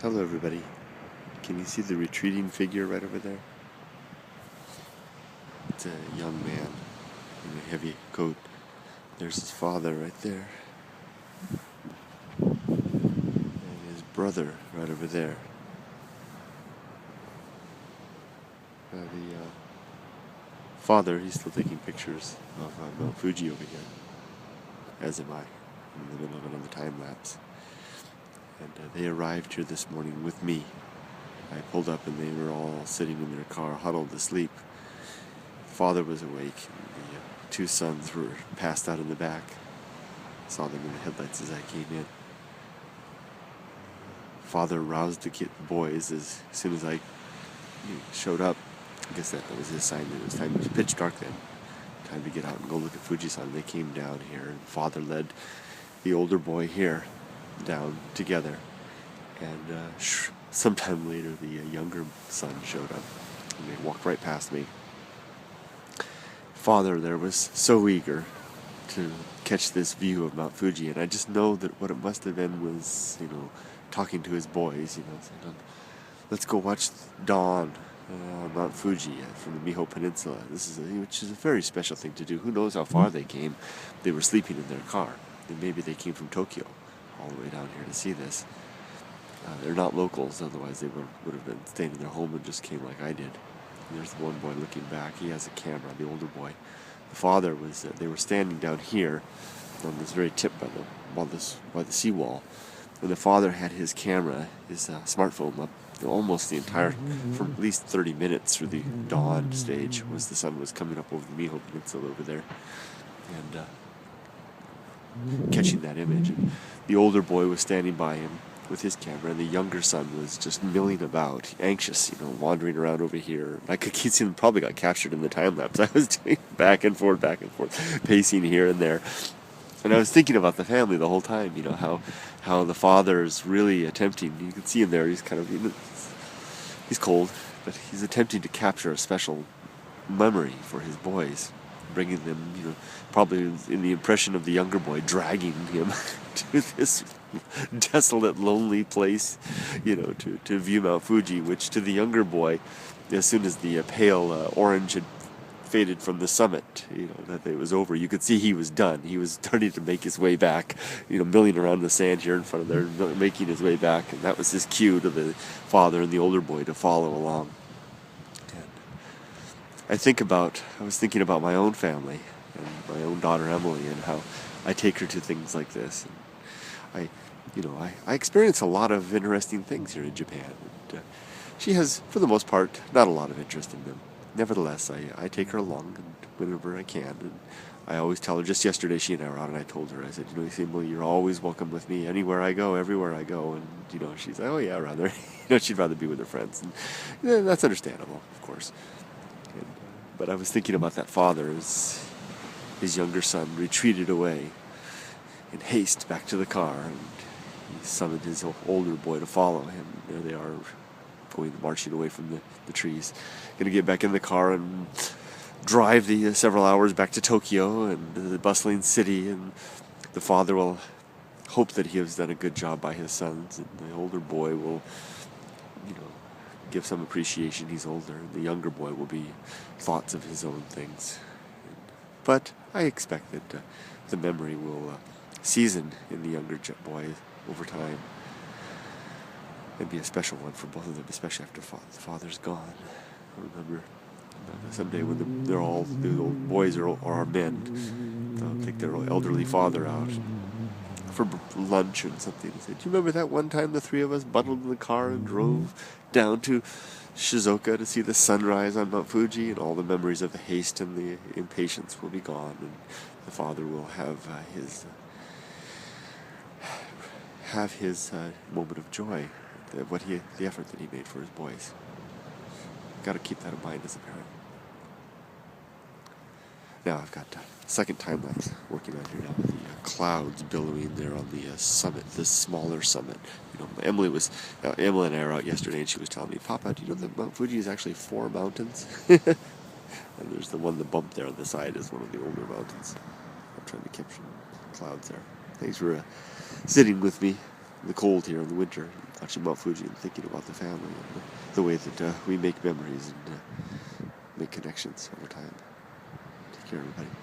Hello, everybody. Can you see the retreating figure right over there? It's a young man in a heavy coat. There's his father right there. And his brother right over there. The father, he's still taking pictures of Mount Fuji over here. As am I, in the middle of another time lapse. And they arrived here this morning with me. I pulled up and they were all sitting in their car, huddled asleep. Father was awake, and the two sons were passed out in the back. Saw them in the headlights as I came in. Father roused the boys as soon as I showed up. I guess that was his sign that it was time. It was pitch dark then. Time to get out and go look at Fuji-san. They came down here, and Father led the older boy here down together. And sometime later, the younger son showed up, and they walked right past me. Father there was so eager to catch this view of Mount Fuji, and I just know that what it must have been was, talking to his boys, saying, let's go watch dawn on Mount Fuji from the Miho Peninsula. Which is a very special thing to do. Who knows how far they came? They were sleeping in their car, and maybe they came from Tokyo all the way down here to see this. They're not locals, otherwise they would have been staying in their home and just came like I did. And there's the one boy looking back. He has a camera, the older boy. The father was, they were standing down here on this very tip by the seawall. And the father had his camera, his smartphone up almost the entire, for at least 30 minutes through the dawn stage, was the sun was coming up over the Miho Peninsula over there. And catching that image. And the older boy was standing by him with his camera, and the younger son was just milling about, anxious, wandering around over here. I could see him, probably got captured in the time lapse. I was doing back and forth, pacing here and there. And I was thinking about the family the whole time, how the father's really attempting, you can see him there, he's kind of, he's cold, but he's attempting to capture a special memory for his boys, bringing them, probably in the impression of the younger boy, dragging him to this desolate, lonely place, to view Mount Fuji, which to the younger boy, as soon as the pale orange had faded from the summit, that it was over, you could see he was done. He was starting to make his way back, milling around the sand here in front of there, making his way back, and that was his cue to the father and the older boy to follow along. And I was thinking about my own family and my own daughter Emily and how I take her to things like this. And I experience a lot of interesting things here in Japan. And, she has, for the most part, not a lot of interest in them. Nevertheless, I take her along whenever I can. And I always tell her, just yesterday she and I were out, and I told her, I said, Emily, you're always welcome with me anywhere I go, everywhere I go. And, she's like, oh yeah, rather. She'd rather be with her friends. And that's understandable, of course. But I was thinking about that father as his younger son retreated away in haste back to the car, and he summoned his older boy to follow him. There they are, marching away from the trees. Going to get back in the car and drive the several hours back to Tokyo and the bustling city, and the father will hope that he has done a good job by his sons, and the older boy will, give some appreciation. He's older, and the younger boy will be thoughts of his own things. But I expect that the memory will season in the younger boy over time and be a special one for both of them, especially after the father's gone. I remember someday when the old boys are men, they'll take their elderly father out for lunch and something and say, do you remember that one time the three of us bundled in the car and drove down to Shizuoka to see the sunrise on Mount Fuji? And all the memories of the haste and the impatience will be gone, and the father will have his moment of joy, the effort that he made for his boys. Got to keep that in mind as a parent. Now I've got second time lapse working on here now with the clouds billowing there on the summit, this smaller summit. Emily and I were out yesterday, and she was telling me, Papa, do you know that Mount Fuji is actually 4 mountains? And there's the bump there on the side is one of the older mountains. I'm trying to capture clouds there. Thanks for sitting with me the cold here in the winter, watching Mount Fuji and thinking about the family and the way that we make memories and make connections over time. Take care, everybody.